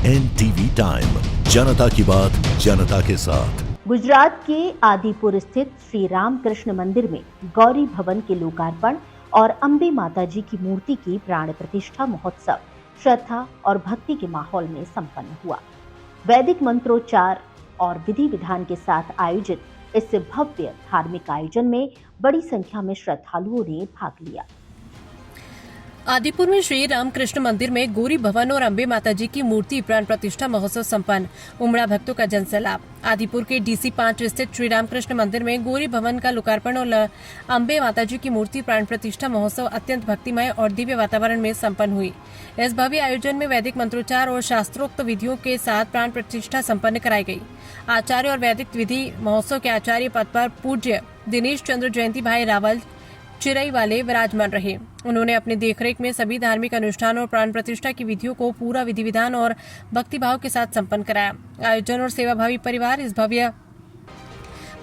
NTV time, जनता की बात जनता के साथ। गुजरात के आदिपुर स्थित श्री रामकृष्ण मंदिर में गौरी भवन के लोकार्पण और अंबे माताजी की मूर्ति की प्राण प्रतिष्ठा महोत्सव श्रद्धा और भक्ति के माहौल में संपन्न हुआ। वैदिक मंत्रोच्चार और विधि विधान के साथ आयोजित इस भव्य धार्मिक आयोजन में बड़ी संख्या में श्रद्धालुओं ने भाग लिया। आदिपुर में श्री रामकृष्ण मंदिर में गौरी भवन और अंबे माताजी की मूर्ति प्राण प्रतिष्ठा महोत्सव संपन्न, उमड़ा भक्तों का जनसैलाब। आदिपुर के DC 5 स्थित श्री रामकृष्ण मंदिर में गौरी भवन का लोकार्पण और अंबे माताजी की मूर्ति प्राण प्रतिष्ठा महोत्सव अत्यंत भक्तिमय और दिव्य वातावरण में संपन्न हुई। इस भव्य आयोजन में वैदिक मंत्रोच्चार और शास्त्रोक्त विधियों के साथ प्राण प्रतिष्ठा संपन्न कराई गई। आचार्य और वैदिक विधि महोत्सव के आचार्य पद पर पूज्य दिनेश चंद्र जयंती भाई रावल चिरई वाले विराजमान रहे। उन्होंने अपनी देखरेख में सभी धार्मिक अनुष्ठान और प्राण प्रतिष्ठा की विधियों को पूरा विधि विधान और भक्तिभाव के साथ संपन्न कराया। आयोजन और सेवाभावी परिवार इस भव्य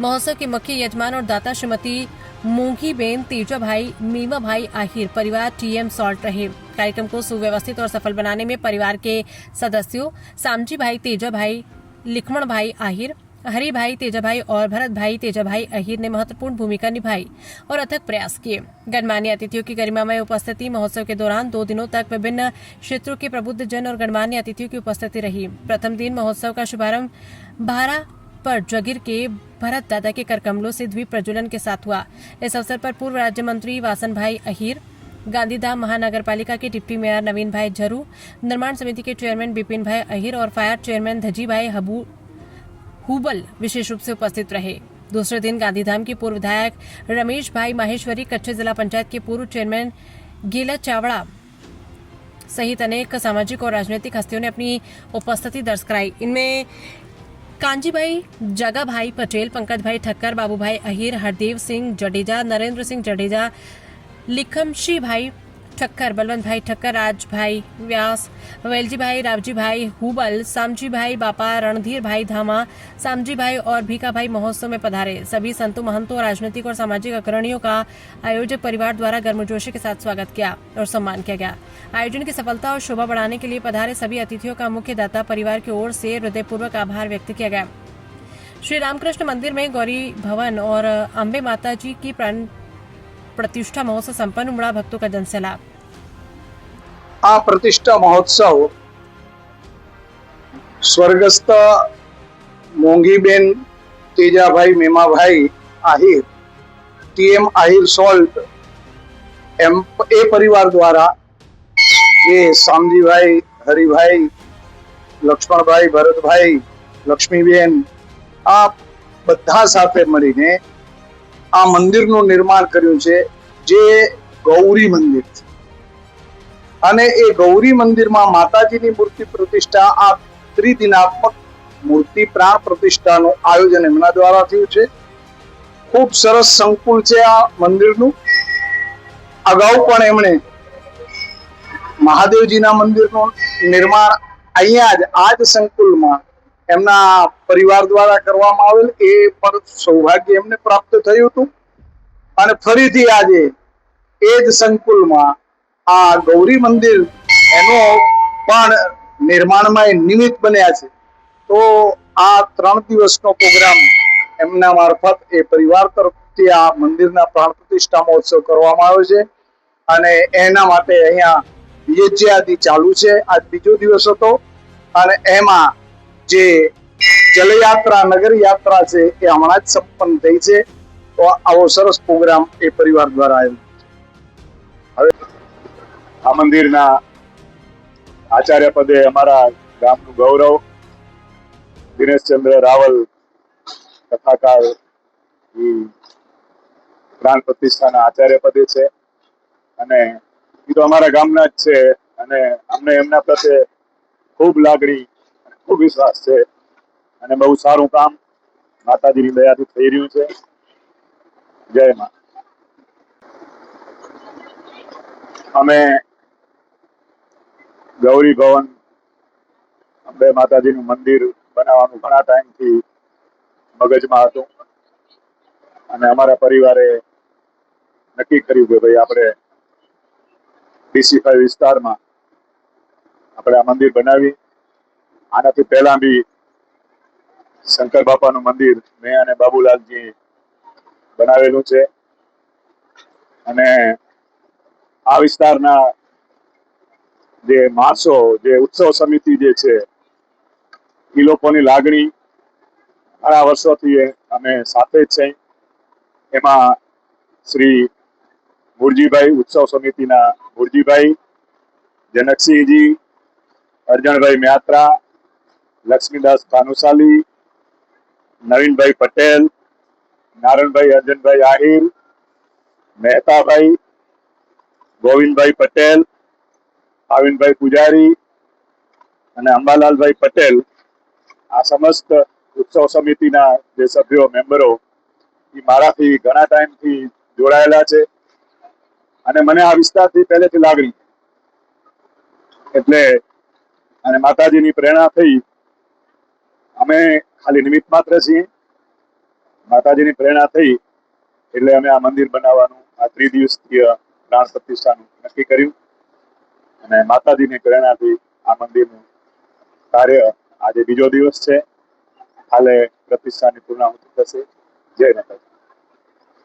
महोत्सव के मुख्य यजमान और दाता श्रीमती मूंगी बेन तेजा भाई मीमा भाई आहिर परिवार TM सॉल्ट रहे। कार्यक्रम को सुव्यवस्थित और सफल बनाने में परिवार के सदस्यों सामजी भाई तेजा भाई लिखमण भाई आहिर, हरि भाई तेजा भाई और भरत भाई तेजा भाई अहिर ने महत्वपूर्ण भूमिका निभाई और अथक प्रयास किए। गणमान्य अतिथियों की गरिमामय उपस्थिति महोत्सव के दौरान 2 दिनों तक विभिन्न क्षेत्रों के प्रबुद्ध जन और गणमान्य अतिथियों की उपस्थिति रही। प्रथम दिन महोत्सव का शुभारंभ भारा पर जगीर के भरत दादा के करकमलों से द्वीप प्रज्वलन के साथ हुआ। इस अवसर पर पूर्व राज्य मंत्री वासन भाई अहिर, गांधीधाम महानगर पालिका के डिप्टी मेयर नवीन भाई झरू, निर्माण समिति के चेयरमैन बिपिन भाई अहिर और फायर चेयरमैन धजी भाई हुबल विशेष रूप से उपस्थित रहे। दूसरे दिन गांधीधाम के पूर्व विधायक रमेश भाई माहेश्वरी, कच्चे जिला पंचायत के पूर्व चेयरमैन गीला चावड़ा सहित अनेक सामाजिक और राजनीतिक हस्तियों ने अपनी उपस्थिति दर्ज कराई। इनमें कांजी भाई जगा भाई पटेल, पंकज भाई ठक्कर, बाबू भाई अहिर, हरदेव सिंह जडेजा, नरेंद्र सिंह जडेजा, लिखमशी भाई ठक्कर, बलवंत भाई ठक्कर, राज भाई व्यास, वेलजी भाई, रावजी भाई हुबल, सामजी भाई बापा, रणधीर भाई धामा, सामजी भाई और भीखा भाई महोत्सव में पधारे। सभी संतों, महंतों, राजनीतिक और सामाजिक अग्रणियों का आयोजक परिवार द्वारा गर्मजोशी के साथ स्वागत किया और सम्मान किया गया। आयोजन की सफलता और शोभा बढ़ाने के लिए पधारे सभी अतिथियों का मुख्य दाता परिवार की ओर से हृदयपूर्वक आभार व्यक्त किया गया। श्री रामकृष्ण मंदिर में गौरी भवन और अंबे माता जी की प्राण प्रतिष्ठा महोत्सव संपन्न, उमड़ा भक्तों का जनसैलाब। आ प्रतिष्ठा महोत्सव स्वर्गस्थ मोंगीबेन तेजाभाई मेमाभाई आहिर TM आहिर सॉल्ट ए परिवार द्वारा ये सामजी भाई, हरिभाई, लक्ष्मण भाई, भरत भाई, लक्ष्मीबेन आ બધા સાથે મળીને આ મંદિરનું નિર્માણ કર્યું છે, જે ગૌરી મંદિર છે। અને એ ગૌરી મંદિરમાં માતાજીની મૂર્તિ પ્રતિષ્ઠા, આ ત્રિદિનાત્મક મૂર્તિ પ્રાણ પ્રતિષ્ઠાનું આયોજન એમના દ્વારા થયું છે। ખૂબ સરસ સંકુલ છે આ મંદિરનું। અગાઉ પણ એમણે મહાદેવજીના મંદિરનું નિર્માણ અહીંયા જ આ જ સંકુલમાં એમના પરિવાર દ્વારા કરવામાં આવેલ, એ પર સૌભાગ્ય એમને પ્રાપ્ત થયું હતું। અને ફરીથી આજે એ જ સંકુલમાં આ ગૌરી મંદિર એનો પણ નિર્માણમાં નિમિત્ત બન્યા છે। તો આ 3 દિવસનો પ્રોગ્રામ એમના મારફત એ પરિવાર તરફથી આ મંદિરના પ્રાણ પ્રતિષ્ઠા મહોત્સવ કરવામાં આવ્યો છે। અને એના માટે અહીંયા યજ્ઞ આદિ ચાલુ છે। આજ બીજો દિવસ હતો અને એમાં જે જલયાત્રા, નગર યાત્રા છે એ હમણાં જ સંપન્ન થઈ છે। તો આવો સરસ પ્રોગ્રામ એ પરિવાર દ્વારા આવ્યો। હવે આ મંદિરના આચાર્ય પદે અમારા ગામનું ગૌરવ દિનેશચંદ્ર રાવલ કથાકાર પ્રાણ પ્રતિષ્ઠાના આચાર્ય પદે છે અને એ તો અમારા ગામના જ છે અને અમને એમના પ્રત્યે ખૂબ લાગણી, ખૂબ વિશ્વાસ છે અને બહુ સારું કામ માતાજીની દયાથી થઈ રહ્યું છે। જય મા। અમે ગૌરી ભવન અંબે માતાજીનું મંદિર બનાવવાનું ઘણા ટાઈમથી મગજમાં હતું અને અમારા પરિવારે નક્કી કર્યું કે ભાઈ આપણે DC 5 વિસ્તારમાં આપણે આ મંદિર બનાવી આનાથી પહેલા બી શંકર બાપાનું મંદિર મેં અને બાબુલાલજી બનાવેલું છે અને આ વિસ્તારના જે માણસો, જે ઉત્સવ સમિતિ જે છે એ લોકોની લાગણી ઘણા વર્ષોથી અમે સાથે જ છે. એમાં શ્રી મુરજીભાઈ, ઉત્સવ સમિતિના મુરજીભાઈ, જનકસિંહજી, અરજણભાઈ મ્યાત્રા, લક્ષ્મીદાસ ભાનુશાલી, નવીનભાઈ પટેલ, નારણભાઈ અર્જનભાઈ આહિર, મહેતાભાઈ, ગોવિંદભાઈ પટેલ, આવિનભાઈ પૂજારી અને અંબાલાલભાઈ પટેલ, આ સમસ્ત ઉત્સવ સમિતિના જે સભ્યો, મેમ્બરો એ મારાથી ઘણા ટાઈમથી જોડાયેલા છે અને મને આ વિસ્તારથી પહેલેથી લાગણી એટલે અને માતાજીની પ્રેરણા થઈ. અમે ખાલી નિમિત્ત માત્ર છીએ. માતાજીની પ્રેરણા થઈ એટલે અમે આ મંદિર બનાવવાનું, આ ત્રિદિવસીય પ્રાણ પ્રતિષ્ઠાનું નક્કી કર્યું અને માતાજીની પ્રેરણાથી આ મંદિરનું કાર્ય આજે બીજો દિવસ છે. હાલે પ્રતિષ્ઠાની પૂર્ણાહુતિ થશે. જય માતાજી.